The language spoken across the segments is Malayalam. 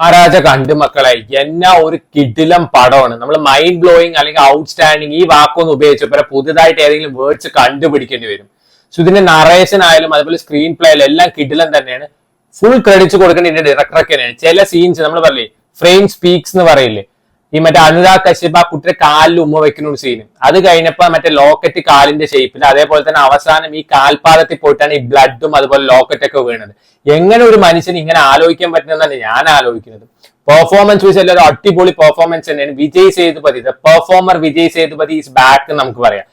മഹാരാജ കണ്ടു മക്കളെ, എന്നാ ഒരു കിടിലം പടമാണ്. നമ്മൾ മൈൻഡ് ബ്ലോയിങ് അല്ലെങ്കിൽ ഔട്ട്സ്റ്റാൻഡിങ് ഈ വാക്കൊന്നും ഉപയോഗിച്ചപ്പോൾ പുതുതായിട്ട് ഏതെങ്കിലും വേർഡ്സ് കണ്ടുപിടിക്കേണ്ടി വരും. സോ ഇതിന്റെ നറേഷൻ ആയാലും അതുപോലെ സ്ക്രീൻ പ്ലേ ആയാലും എല്ലാം കിടിലം തന്നെയാണ്. ഫുൾ ക്രെഡിറ്റ്സ് കൊടുക്കേണ്ട ഇതിന്റെ ഡയറക്ടറൊക്കെ തന്നെയാണ്. ചില സീൻസ് നമ്മൾ പറയില്ലേ, ഫ്രെയിം സ്പീക്സ് എന്ന് പറയില്ലേ, ഈ മറ്റേ അനുരാഗ് കശ്യപ് ആ കുട്ടിയുടെ കാലിൽ ഉമ്മ വെക്കുന്ന ഒരു സീന്, അത് കഴിഞ്ഞപ്പോ മറ്റേ ലോക്കറ്റ് കാലിന്റെ ഷേപ്പിൽ, അതേപോലെ തന്നെ അവസാനം ഈ കാൽപാദത്തിൽ പോയിട്ടാണ് ഈ ബ്ലഡും അതുപോലെ ലോക്കറ്റ് ഒക്കെ വീണത്. എങ്ങനെ ഒരു മനുഷ്യന് ഇങ്ങനെ ആലോചിക്കാൻ പറ്റുന്നതാണ് ഞാൻ ആലോചിക്കുന്നത്. പെർഫോമൻസ് വെച്ച് എല്ലാവരും അടിപൊളി പെർഫോമൻസ് തന്നെയാണ്. Vijay Sethupathi, performer Vijay Sethupathi is back നമുക്ക് പറയാം.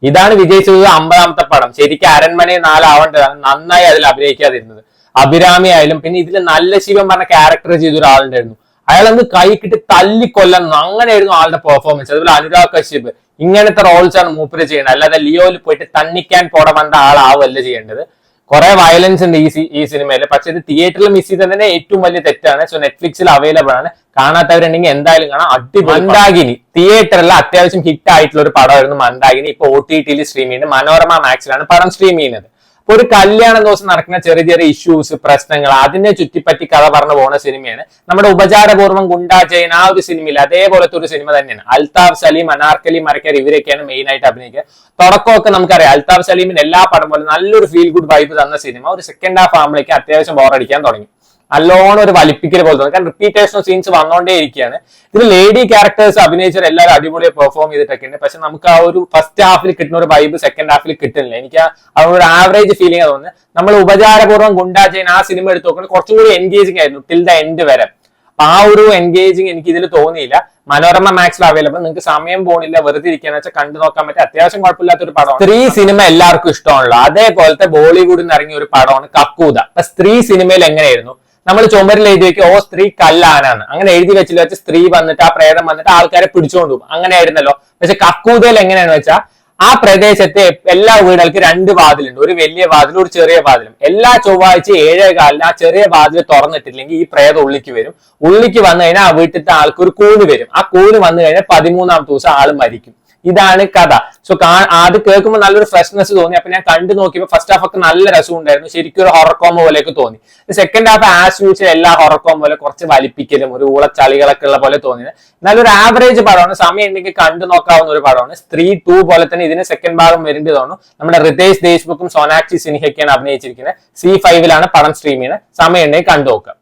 ഇതാണ് വിജയ് സേതുപതി 50ാമത്തെ പടം. ശരിക്കും അരൺമനയിൽ 4 ആവേണ്ടതാണ്. നന്നായി അതിൽ അഭിനയിക്കാതിരുന്നത്. അഭിരാമി ആയാലും പിന്നെ ഇതിൽ നല്ല ശിവൻ പറഞ്ഞ ക്യാരക്ടർ ചെയ്ത ഒരാളുണ്ടായിരുന്നു. അയാളൊന്ന് കൈ കിട്ടി തല്ലിക്കൊല്ലാൻ, അങ്ങനെയായിരുന്നു ആളുടെ പെർഫോമൻസ്. അതുപോലെ അനുരാഗ് കശ്യപ് ഇങ്ങനത്തെ റോൾസ് ആണ് മൂപ്പര് ചെയ്യേണ്ടത്. അല്ലാതെ ലിയോയിൽ പോയിട്ട് തന്നിക്കാൻ പോട വന്ന ആളാവല്ല ചെയ്യേണ്ടത്. കുറെ വയലൻസ് ഉണ്ട് ഈ സിനിമയിൽ. പക്ഷെ ഇത് തിയേറ്ററിൽ മിസ് ചെയ്ത് തന്നെ ഏറ്റവും വലിയ തെറ്റാണ്. സോ നെറ്റ്ഫ്ലിക്സിൽ അവൈലബിൾ ആണ്. കാണാത്തവരുണ്ടെങ്കിൽ എന്തായാലും കാണാം. അടിപൊളി. മന്ദാകിനി തിയേറ്ററിൽ അത്യാവശ്യം ഹിറ്റ് ആയിട്ടുള്ള ഒരു പടമായിരുന്നു മന്ദാകിനി. ഇപ്പൊ OTT സ്ട്രീം ചെയ്യുന്നത്, മനോരമ മാക്സിലാണ് പടം സ്ട്രീം ചെയ്യുന്നത്. അപ്പൊ ഒരു കല്യാണ ദിവസം നടക്കുന്ന ചെറിയ ചെറിയ ഇഷ്യൂസ്, പ്രശ്നങ്ങൾ, അതിനെ ചുറ്റിപ്പറ്റി കഥ പറഞ്ഞു പോകുന്ന സിനിമയാണ്. നമ്മുടെ ഉപചാരപൂർവ്വം ഗുണ്ടാ ജയൻ ആ ഒരു സിനിമയിൽ അതേപോലത്തെ ഒരു സിനിമ തന്നെയാണ്. അൽതാഫ് സലീം, അനാർക്കലി മരക്കർ ഇവരൊക്കെയാണ് മെയിൻ ആയിട്ട് അഭിനയിക്കുക. തുടക്കമൊക്കെ നമുക്കറിയാം. അൽതാഫ് സലീമിന് എല്ലാ പടം പോലെ നല്ലൊരു ഫീൽ ഗുഡ് വൈബ് തന്ന സിനിമ ഒരു സെക്കൻഡ് ഹാഫ് ആകുമ്പോഴേക്ക് അത്യാവശ്യം ബോറടിക്കാൻ തുടങ്ങി. നല്ലോണം ഒരു വലിപ്പിക്കൽ പോലെ തോന്നി. കാരണം റിപ്പീറ്റേഷൻ സീൻസ് വന്നുകൊണ്ടേ ഇരിക്കുകയാണ്. ഇതിൽ ലേഡി ക്യാരക്ടേഴ്സ് അഭിനയിച്ചാൽ എല്ലാവരും അടിപൊളിയായി പെർഫോം ചെയ്തിട്ടൊക്കെ ഉണ്ട്. പക്ഷെ നമുക്ക് ആ ഒരു ഫസ്റ്റ് ഹാഫിൽ കിട്ടുന്ന ഒരു വൈബ് സെക്കൻഡ് ഹാഫിൽ കിട്ടുന്നില്ല. എനിക്ക് ആ ഒരു ആവറേജ് ഫീലിംഗ് തോന്നുന്നത്. നമ്മൾ ഉപചാരപൂർവ്വം ഗുണ്ടാ ജയൻ ആ സിനിമ എടുത്ത് നോക്കുന്നത് കുറച്ചും കൂടി എൻഗേജിങ് ആയിരുന്നു ടിൽ ദ എൻഡ് വരെ. അപ്പൊ ആ ഒരു എൻഗേജിങ് എനിക്ക് ഇതിൽ തോന്നിയില്ല. മനോരമ മാക്സിൽ അവൈലബിൾ. നിങ്ങൾക്ക് സമയം പോണില്ല, വെറുതെ ഇരിക്കാന്ന് വെച്ചാൽ കണ്ടു നോക്കാൻ പറ്റും. അത്യാവശ്യം കുഴപ്പമില്ലാത്ത ഒരു പടമാണ്. സ്ത്രീ സിനിമ എല്ലാവർക്കും ഇഷ്ടമാണല്ലോ. അതേപോലത്തെ ബോളിവുഡിൽ നിന്ന് ഇറങ്ങിയ ഒരു പടമാണ് കക്കൂത. അപ്പൊ സ്ത്രീ സിനിമയിൽ എങ്ങനെയായിരുന്നു, നമ്മൾ ചുമരിൽ എഴുതി വെക്കും, ഓ സ്ത്രീ കല്ലാനാണ്, അങ്ങനെ എഴുതി വെച്ച് സ്ത്രീ വന്നിട്ട് ആ പ്രേതം വന്നിട്ട് ആൾക്കാരെ പിടിച്ചുകൊണ്ടു പോകും, അങ്ങനെ ആയിരുന്നല്ലോ. പക്ഷെ കക്കൂതയിൽ എങ്ങനെയാണെന്ന് വെച്ചാൽ ആ പ്രദേശത്തെ എല്ലാ വീടുകൾക്ക് 2 വാതിലുണ്ട്. ഒരു വലിയ വാതിലും ഒരു ചെറിയ വാതിലും. എല്ലാ ചൊവ്വാഴ്ച 7:15 ആ ചെറിയ വാതിൽ തുറന്നിട്ടില്ലെങ്കിൽ ഈ പ്രേതം ഉള്ളിക്ക് വരും. ഉള്ളിക്ക് വന്നു കഴിഞ്ഞാൽ ആ വീട്ടിലത്തെ ആൾക്ക് ഒരു കൂന് വരും. ആ കൂന് വന്നു കഴിഞ്ഞാൽ 13ാമത്തെ ദിവസം ആള് മരിക്കും. ഇതാണ് കഥ. സോ അത് കേൾക്കുമ്പോൾ നല്ലൊരു ഫ്രഷ്നെസ് തോന്നി. അപ്പൊ ഞാൻ കണ്ടു നോക്കിയപ്പോൾ ഫസ്റ്റ് ഹാഫ് ഒക്കെ നല്ല രസം ഉണ്ടായിരുന്നു. ശരിക്കും ഒരു ഹൊറർ കോംബോ പോലെയൊക്കെ തോന്നി. സെക്കൻഡ് ഹാഫ് ആസ് യൂഷ്വൽ എല്ലാ ഹൊറർ കോംബോ പോലെ കുറച്ച് വലിപ്പിക്കലും ഒരു ഊളച്ചളികളൊക്കെ ഉള്ള പോലെ തോന്നിയത്. നല്ലൊരു ആവറേജ് പടമാണ്. സമയം ഉണ്ടെങ്കിൽ കണ്ടു നോക്കാവുന്ന ഒരു പടമാണ്. സ്ത്രീ 2 പോലെ തന്നെ ഇതിന് സെക്കൻഡ് ഭാഗം വരേണ്ടി തോന്നുന്നു. നമ്മുടെ റിതേഷ് ദേശ്മുഖും സോനാക്ഷി സിൻഹയൊക്കെയാണ് അഭിനയിച്ചിരിക്കുന്നത്. C5 പടം സ്ട്രീം ചെയ്യുന്നത്. സമയം ഉണ്ടെങ്കിൽ കണ്ടു നോക്കാം.